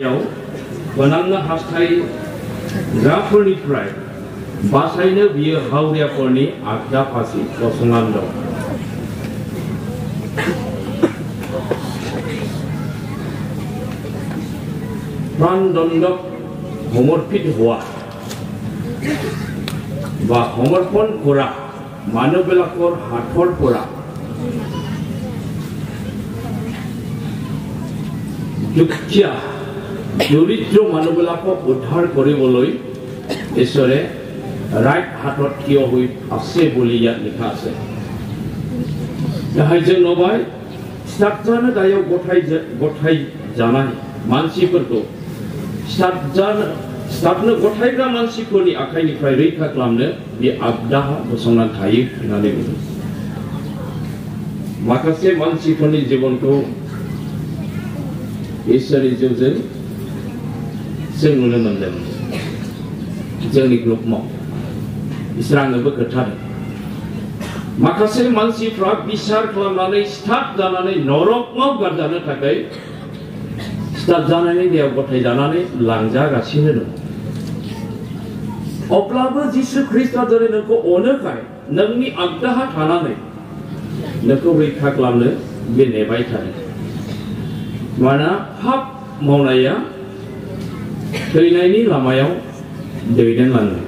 गोनांनो हास्थायग्राफोरनिफ्राय बासायनो बियो हावरियाफोरनि आगदा फासि गसंनानै दं। प्राणदण्डक समर्पित हुआ बा समर्पण करा मानवবিলাকৰ हाथर পৰা दुखिया दरिद्र मानवবিলাকক उद्धार কৰিবলৈ ঈশ্বৰে राइट हाथत থিয় হৈ আছে বুলি ইয়াত লিখা আছে। दाहाय जों नुबाय स्टार्टजानो दायाव गथाय जानाय मानसिफोरखौ स्टार्टनो गथायग्रा मानसिफोरनि आखाइनिफ्राय रैखा खालामनो बे आगदाहा गसंनानै थायो होननानै बुङो। माखासे मानसिफोरनि जिबनखौ इसोरनि जिउजों जों नुनो मोनदों। जोंनि ग्रुपआव इसोर आंनोबो खोन्थादों माखासे मानसिफ्रा बिसार खालामनानै स्टार्ट जानानै नरकआव गारजानो थाखाय स्टार्ट जानायनि दैयाव गथाय जानानै लांजागासिनो दं। अब्लाबो जिसु ख्रीष्टआ जेरै नोंखौ अनोखाय नोंनि आगदाहा थानानै नोंखौ रैखा खालामनो बे नेबाय थादों। मानोना पाप मावनाया थैनायनि लामायाव दैदेनलाङो।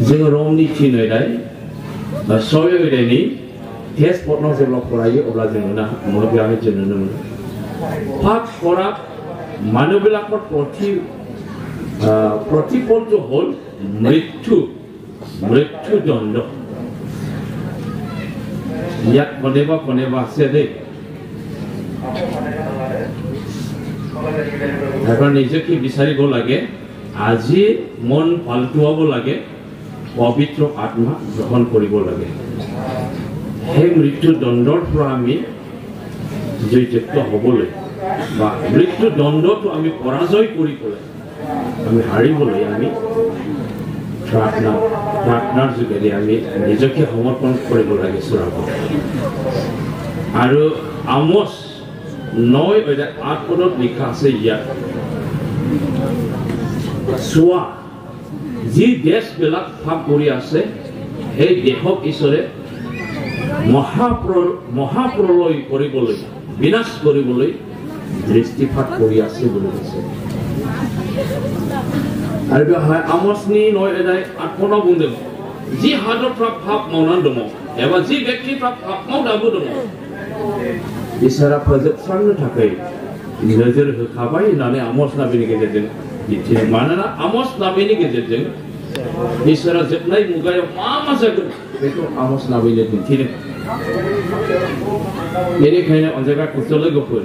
जों रमनि 3:6 टेस्ट पटनाव जेब्ला फरायो अब्ला जों बेवहाय जों नुनो मोनो पाप करा मानवবিলাকৰ प्रतिफलটো হ'ল মৃত্যুদণ্ড। ইয়াত কোনেবা আছে দেই এখন নিজকে বিচাৰিব লাগে। আজি মন পাল্টুৱাব লাগে, পবিত্ৰ আত্মা গ্ৰহণ কৰিব লাগে। সেই মৃত্যুদণ্ডৰ পৰা আমি জয়যুক্ত হ'বলৈ বা মৃত্যুদণ্ডটো আমি পৰাজয় কৰিবলৈ আমি হাৰিবলৈ আমি প্ৰাৰ্থনাৰ যোগেদি আমি নিজকে সমৰ্পণ কৰিব লাগে ঈশ্বৰৰ আগত। আৰু আমোচ 9:8 লিখা আছে ইয়াত চোৱা যি দেশবিলাক পাপ কৰি আছে সেই দেশক ঈশ্বৰে মহাপ্ৰলয় কৰিবলৈ বিনাশ কৰিবলৈ দৃষ্টিপাত কৰি আছে বুলি কৈছে। আৰু বেহাय আমোচनि 9:8 बुंदों जि हादरफ्रा पाप मावनानै दङ एबा जि व्यक्तिफ्रा पाप मावदाबो दङ इसोरा फोजोबस्रांनो थाखाय नोजोर होखाबाय होननानै आमोस नाबिनि गेजेरजों दिन्थिदों। मानोना आमोस नाबिनि गेजेरजों इसोरा जोबनाय मुगायाव मा जागोन बेखौ आमोस नाबिनो दिन्थिदों। बेनिखायनो अनजाग्रा खृष्ट लोगोफोर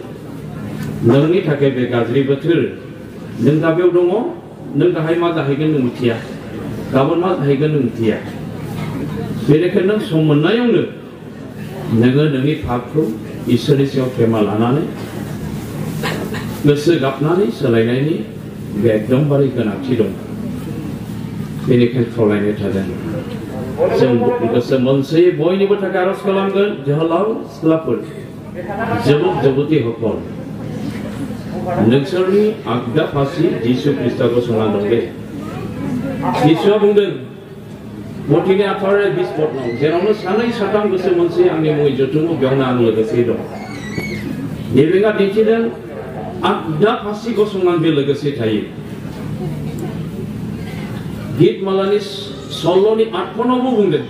नोंनि थाखाय बे गाज्रि बोथोर नों दा बेयाव दङ नों दाहाय मा जाहैगोन नों मिथिया, गाबोन मा जाहैगोन नों मिथिया। बेनिखायनो नों सम मोननायावनो नोङो नोंनि पापखौ इसोरनि सायाव प्रेमा लानानै गोसो गाबनानै सोलायनायनि बे एकदमबारे गोनांथि दं। बेनिखायनो खावलायनाय थादों जों गोसो मोनसेयै बयनिबो थाखाय आरज खालामगोन। जोहोलाव सिख्लाफोर जुबुक हकल नोंसोरनि आगदा फासि जिसु ख्रीष्टआ गसंनानै दं। बे जिसुआ बुंदों मथिनि 18:20 पटनाव जेरावनो 2-3 गोसो मोनसे आंनि मुङै जथुमो बेयावनो आं लोगोसे दं। नेबिङा दिन्थिदों आगदा फासि गसंनानै बे लोगोसे थायो। गीतमालानि 16:8 पटनावबो बुंदों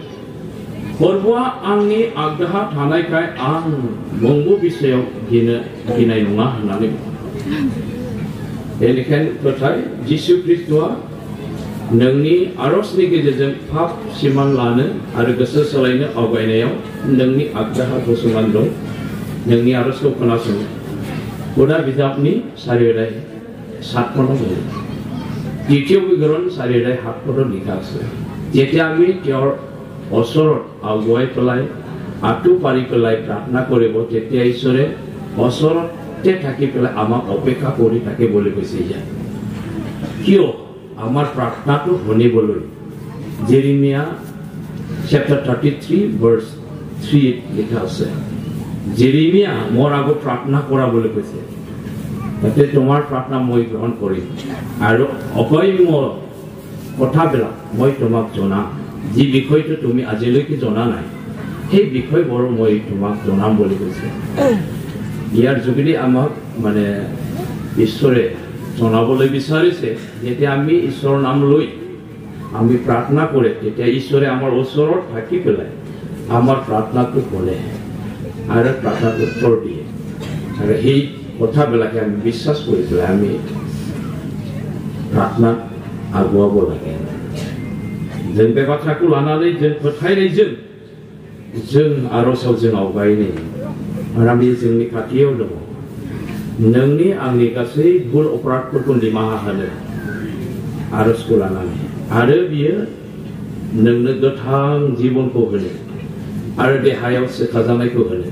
फोरबुआ आंनि आगदाहा थानायखाय आं बंबो बिसायाव गिनाय नङा होननानै बेनिखायनो फोथाय जिसु ख्रीष्टआ नोंनि आरजनि गेजेरजों पाप सिमान लानो आरो गोसो सोलायनो आवगायनायाव नोंनि आगदाहा गसंनानै दं। नोंनि आरजखौ खोनासं। हुदा बिजाबनि 4:7 बुङो দ্বিতীয় বিৱৰণ 4:7 লিখা আছে যেতিয়া আমি তেওঁৰ ওচৰত আগুৱাই পেলাই আঁঠু পাৰি পেলাই প্ৰাৰ্থনা কৰিব তেতিয়া ঈশ্বৰে ওচৰতে থাকি পেলাই আমাক অপেক্ষা কৰি থাকে বুলি কৈছে। ইয়াত কিয় আমাৰ প্ৰাৰ্থনাটো শুনিবলৈ জেৰেমিয়া chapter 33:3 লিখা আছে। জেৰেমিয়া মোৰ আগত প্ৰাৰ্থনা কৰা বুলি কৈছে। যাতে তোমাৰ প্ৰাৰ্থনা মই গ্ৰহণ কৰিম আৰু অকৈম কথাবিলাক মই তোমাক জনাম যি বিষয়টো তুমি আজিলৈকে জনা নাই সেই বিষয়বোৰ মই তোমাক জনাম বুলি কৈছে ইয়াৰ যোগেদি আমাক মানে ঈশ্বৰে জনাবলৈ বিচাৰিছে যেতিয়া আমি ঈশ্বৰৰ নাম লৈ আমি প্ৰাৰ্থনা কৰে তেতিয়া ঈশ্বৰে আমাৰ ওচৰত থাকি পেলাই আমাৰ প্ৰাৰ্থনাটো শুনে আৰু প্ৰাৰ্থনাটো উত্তৰ দিয়ে আৰু সেই কথাবিলাকে আমি বিশ্বাস কৰি পেলাই আমি প্ৰাৰ্থনাত আগুৱাব লাগে जों बे बाथ्राखौ लानानै जों फोथायनायजों जों आर'जआव जों आवगायनो आरो बे जोंनि खाथियाव दङ नोंनि आंनि गासै भुल अपराधफोरखौ निमाहा होनो आर'जखौ लानानै आरो बियो नोंनो गोथां जिबनखौ होनो आरो देहायाव सोखाजानायखौ होनो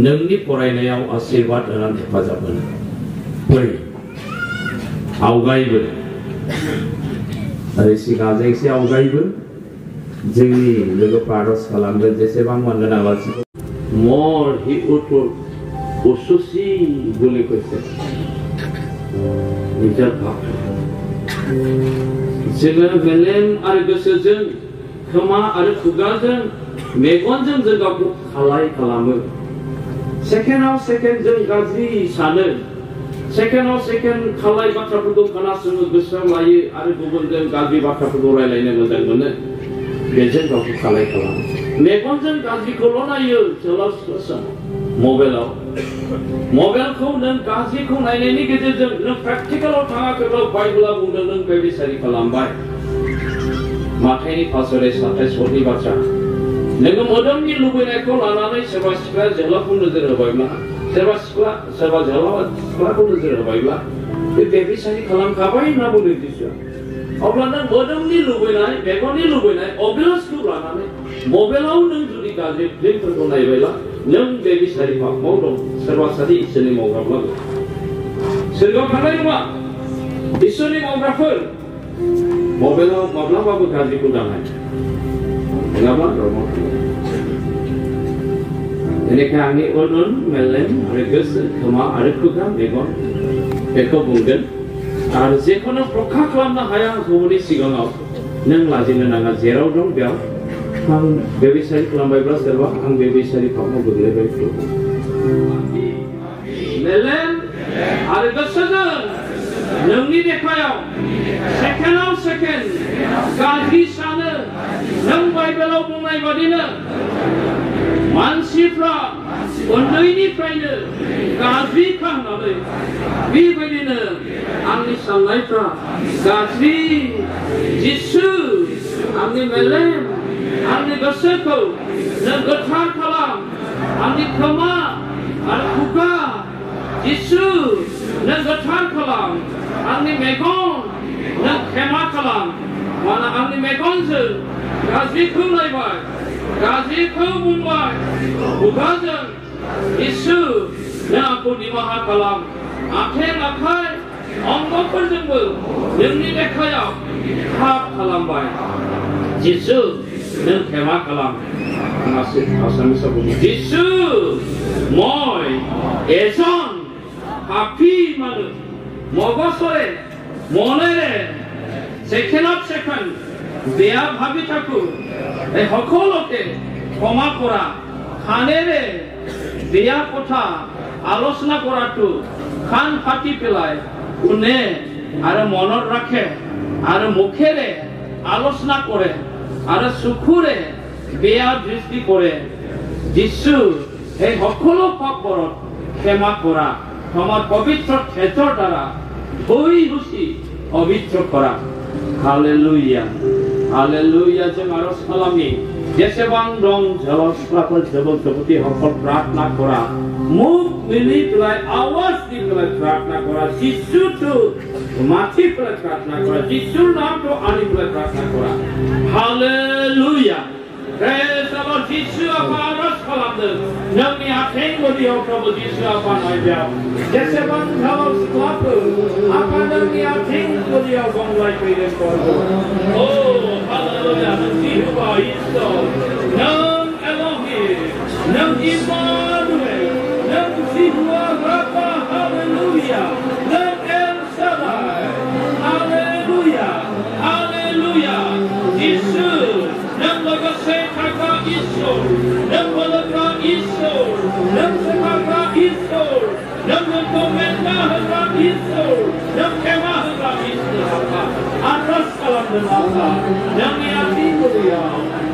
नोंनि फरायनायाव आशीर्वाद होनानै हेफाजाब होनो फै आवगायबो आरो सिगांजों एसे आवगायबो जोंनि लोगोफ्रा आर'ज खालामगोन जेसेबां मोनगोन आलासिखौ मर हि उथुर उसुसि বুলি কৈছে নিজৰ ভাৱ जोङो मेलेम आरो गोसोजों खोमा आरो खुगाजों मेगनजों जों गावखौ खालाय खालामो सेकेन्डआव सेकेन्ड जों गाज्रि सानो सेकेन्डआव सेकेन्ड खालाय बाथ्राफोरखौ खोनासङो गोसोआव लायो आरो गुबुनजों गाज्रि बाथ्राफोरखौ रायलायनो मोजां मोनो बेजों गावखौ खालाय खालामो मेगनजों गाज्रिखौल' नायो सोलाव मबाइलखौ नों गाज्रिखौ नायनायनि गेजेरजों नों प्रेक्टिकेलाव थाङाखैब्ला बाइबेला बुंदों नों बेबिचारि खालामबाय माथाइनि 5:27 बाथ्रा नोङो मोदोमनि लुबैनायखौ लानानै सोरबा सिख्लाया जोहोलावखौ नोजोर होबायब्ला सोरबा जोहोलावा सिख्लाखौ नोजोर होबायब्ला बे बेबिचारि खालामखाबाय होनना बुंदों जिसुआ अब्ला नों मोदोमनि लुबैनाय मेगननि लुबैनाय अभिलासखौ लानानै मबाइलाव नों जुदि गाज्रि फिल्मफोरखौ नायबायब्ला नों बेबिचारि पापआव दं सोरबा सासे इसोरनि मावग्राब्लाबो सोरगोआव थांनाय नङा इसोरनि मावग्राफोर मबाइलाव माब्लाबाबो गाज्रिखौ दानाय नङाब्ला धर्मआव बेनिखायनो आंनि उन मेलेम आरो गोसो खोमा आरो खुगा मेगन बेखौ बुंगोन आरो जेखौनो रखा खालामनो हाया गुबुननि सिगाङाव नों लाजिनो नाङा जेराव दं बेयाव आं बेबिचारि खालामबायब्ला सोरबा आं बेबिचारि पापआव गोग्लैबाय मेलेम आरो गोसोजों नोंनि देहायाव सेकेन्डआव सेकेन्ड गाज्रि सानो नों बाइबेलाव बुंनाय बादिनो मानसिफ्रा उन्दैनिफ्रायनो गाज्रि खालामनानै बेबायदिनो आंनि साननायफ्रा गाज्रि जिसु आंनि मेलेम आंनि गोसोखौ नों गोथार खालाम आंनि खोमा आरो खुगा जिसु नों गोथार खालाम आंनि मेगन नों खेमा खालाम मानोना आंनि मेगनजों गाज्रिखौ नायबाय गाज्रिखौ बुंबाय खुगाजों जिसु नों आंखौ निमाहा खालाम आथें आखाइ अंगफोरजोंबो नोंनि देहायाव पाप खालामबाय जिसु नों खेमा खालाम आसामिसाव बुङो जिसु মই এজন পাপী মানুহ মগজৰে মনেৰে সেকেণ্ডত সেকেণ্ড বেয়া ভাবি থাকো এই সকলোকে ক্ষমা কৰা কাণেৰে বেয়া কথা আলোচনা কৰাটো কাণ ফাটি পেলাই শুনে আৰু মনত ৰাখে আৰু মুখেৰে আলোচনা কৰে আৰু চকুৰে বেয়া দৃষ্টি কৰে যিশু এই সকলো পাপবোৰত ক্ষমা কৰা তোমাৰ পবিত্ৰ তেজৰ দ্বাৰা ধুই মুচি পবিত্ৰ কৰা हालेलुया हालेलुया जों आरज खालामनि जेसेबां दं जलस्राफोर जबरदस्ति हकल प्रार्थना करा मुख मिली पेलाय आवाज दी पेलाय प्रार्थना करा जिसु तो माथि पेलाय प्रार्थना करा जिसु नाम तो आनि पेलाय प्रार्थना करा हालेलुया Praise the Lord जिसु apa आरज खालामदों नोंनि आथिं गुदियाव प्रभु जिसु apa नायबाय जेसेबां जलस्राफोर apa नोंनि आथिं गुदियाव गंलाय फैदों प्रभु Oh haleluya Jehovah Isor nang Elohim nang Immanuel nang Jehovah Rabbah haleluya nang sebaga Isur, nang komentar hera Isur, nang kemah hera Isur, atas kalam denasa, nang yati mulia,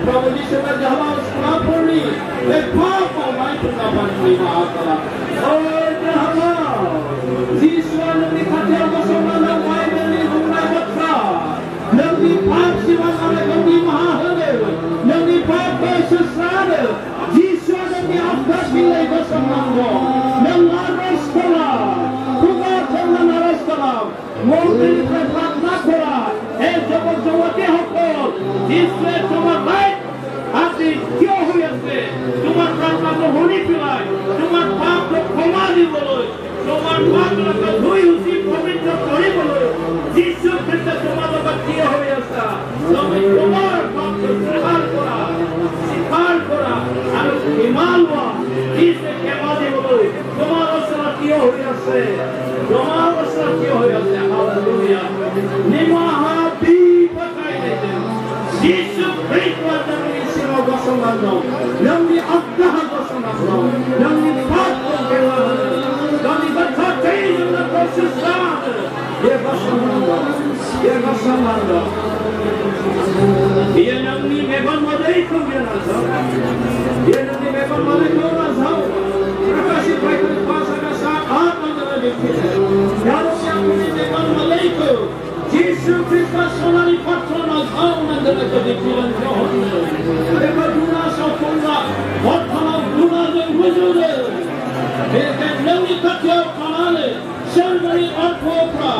Prabhu Yesus jalan sepapuri, lepapa mai pendapat nimaha kalam. Oh jalan, Iswrniyao nang dikacau bersama nang mai beli hwnai batra, nang dipap siwan alaikum nimaha hwnai, nang dipap bersesada. Di atas binai bersama nang aras kalam, kuda jangan aras kalam, mobil terpaksa kalam, jawab ke hokol, Iswrniyao cuma baik, hati kyo huya se, cuma rangka mohoni pilai, cuma pak komadi boloi, cuma pak rangka hui usi pamitra kori boloi, Yesus Kristus cuma dapat kyo huya sa, cuma pak sihar kalam, sihar kalam, anu imalwa. Ise kemadi boloi, tomaro salatio hoyase, hallelujah. Nimaha bi pakai dete. Yesus Kristus dalam Iswrniyao Gaoni, yang di atas Gaoni, yang di patut kelah, yang di berkati dengan prosesnya. Dia Gaoni. Dia yang ni memang mainaikou dia nazar. Dia yang ni memang mainaikou nazar. Terkasih baik kuasa saat anda dikit. Kalau yang ni memang mainaikou, Yesus Kristus solari patron nazar anda dikit John. Mereka guna sokonglah, orang guna yang wujud. Mereka nanti kacau kanale, sendiri arpora,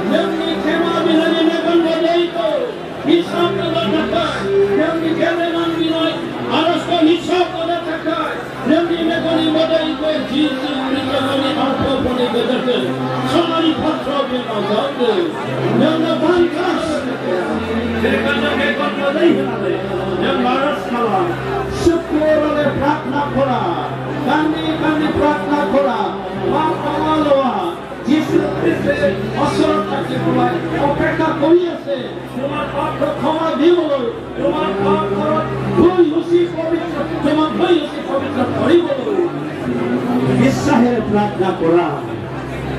nanti kemana hanya memang mainaikou. Hisab mengatakan yang dikatakan binai araskan hisab mengatakan yang dimegani mainaikou Yesus Kristus kami apa pun dikatakan sangat patron yang azab yang bangkas kerana mereka mainaikou yang baras kalam syukur oleh prakna kora kami prakna kora mapawaloa Yesus Kristus asal kaki mulai opeka koyase cuma apa koma dimulai cuma apa boy usi pavitra cuma boy usi pavitra kori boloi Israel prakna kora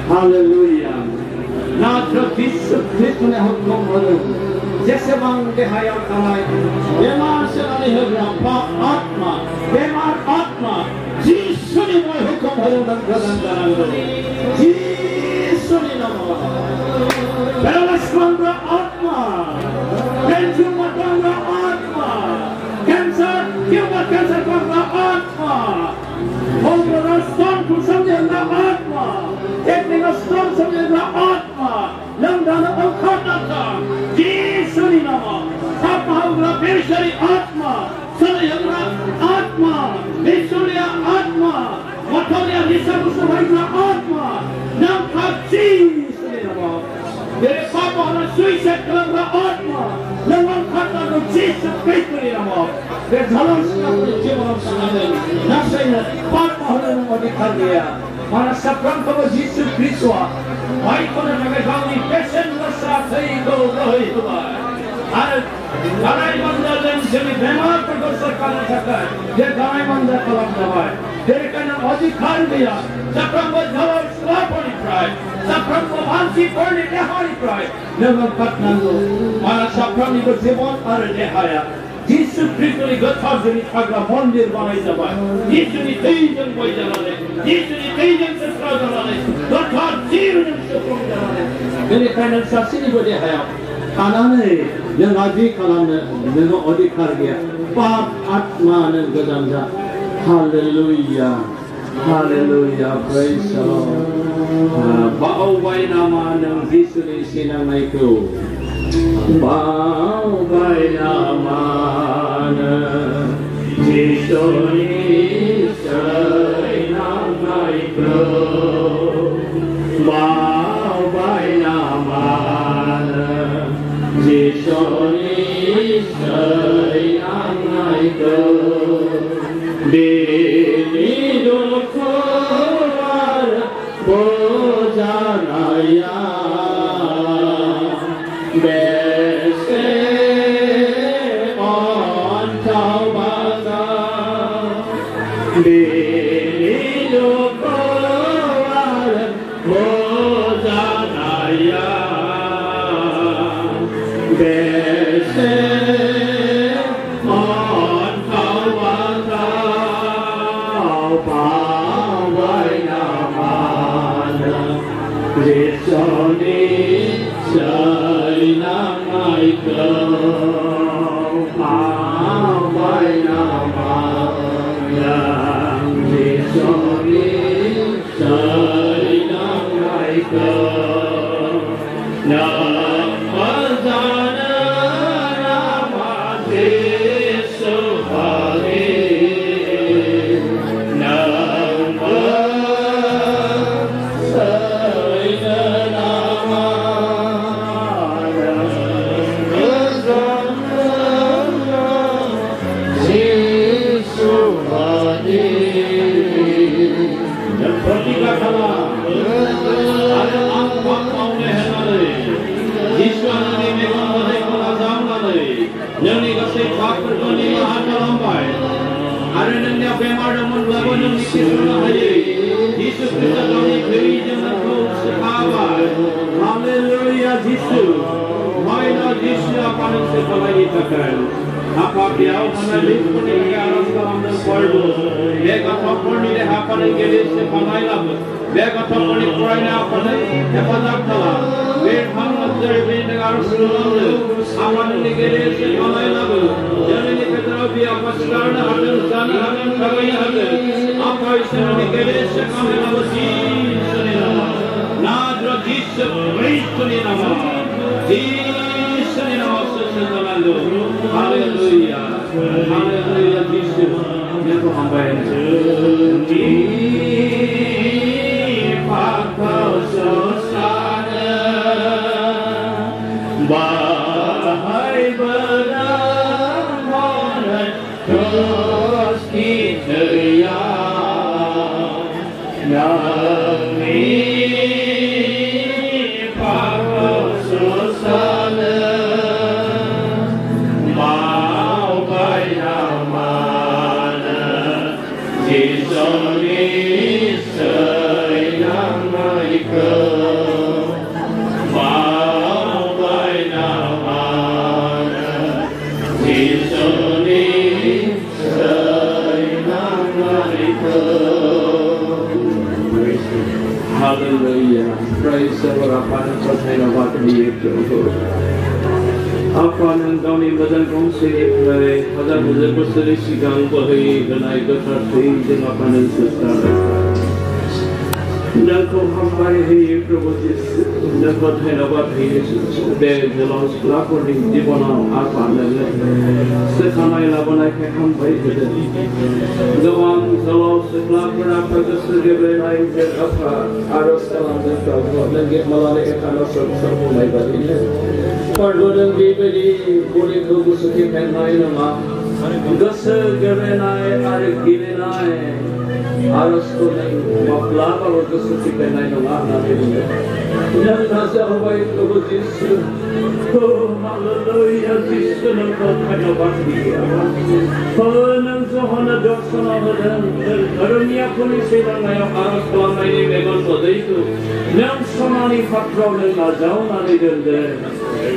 haleluya na Yesus Kristus ne hukum boloi जैसे मांगे हया कलाई बीमार से नहीं होगा पाप आत्मा बीमार आत्मा यीशु ने मोह हुक्म भरो नंगदन करांगो यीशु ने नमः बेलस्कंद्र आत्मा कैंसर मतंग आत्मा कैंसर क्यों कैंसर का आत्मा होमर स्टोन को समझना आत्मा टेक्निक स्टोन समझना आत्मा London औखता Yesus nama, apa hubungan berseri atma, selera atma, berseri atma, motornya disebut-sebutnya atma, nampak Yesus nama. Dari apa orang suicide kerana atma, lewat kata Yesus Kristus nama. Dari dalam segala jiwa sangat, nasanya apa orang yang dikarya. Mana sapran kalau Yesus Kristus, baik pada negara kami pesen besar sehingga rohi tuai. Garai mandar dan jadi bemar tergosok karena sakit. Dia garai mandar kalam dawai. Dari kerana adhikar dia, sapran berjalan selapani prai, sapran berhansi perni dehari prai. Dengan katnando, mana sapran ini berzebon ada dehaya. Yesus Kristus ini gathar jenis agak mandir banai dawai. Yesus ini tijan boy jalane. Yesus ini tijan sesra jalane. Gathar jiran sesra jalane. Dari kerana saksi ini berdehaya. Anane yang aji kalam dengan adhikar dia. Pap atma dan gadamza. Hallelujah. Hallelujah. Praise the Lord. Baaway nama ng Yesus ni mainaikou. Baaway nama ng Yesus ni mainaikou. Baaway nama ng Yesus ni mainaikou. Binidul kuar bojanaya bese on taubaga binidul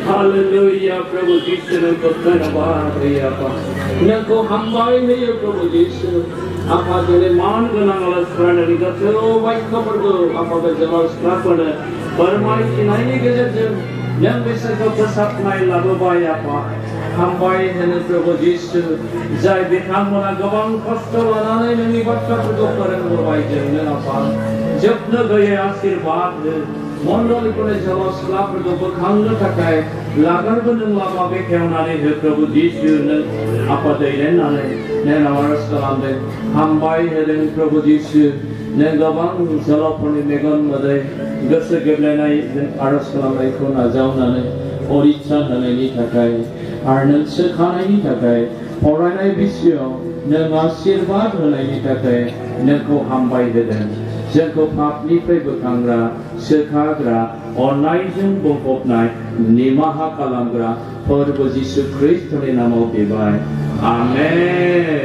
Hallelujah, Prabhu Jisu nangko dhanyawaad hai Apa. Nangko hambai hai Prabhu Jisu. Apa jale maan ganang alas pranari gathero baik kabargo apa gajalas prapana permai kinai gajar yang bisa kau persat nai labai apa. Hambai hai Prabhu Jisu. Jai bithang mana gawang kosto lanai nangi batka pergo perang babai jane apa. Japna gaya आशीर्वाद मंडली को जब slap को बखांग तकाय लागर बन लामा बे खेवनाने है प्रभु जीसु ने आपा देने नाले ने नवारस कलाम दे हम बाई है प्रभु जीसु ने गवांग जलापनी मेगन मदे गसे गेबलेनाय आरस कलामनाय को नाजाव नाले और इच्छा नालेनि तकाय आरनन सेखानायनि तकाय फरायनाय बिसियाव ने आशीर्वाद होनायनि तकाय नोंखौ हामबाय होदों जोंखौ पापनिफ्राय बोखांग्रा सोखाग्रा अननायजों बुंफबनाय निमाहा खालामग्रा प्रभु जिसु ख्रीष्टनि नामाव बिबाय आमेन।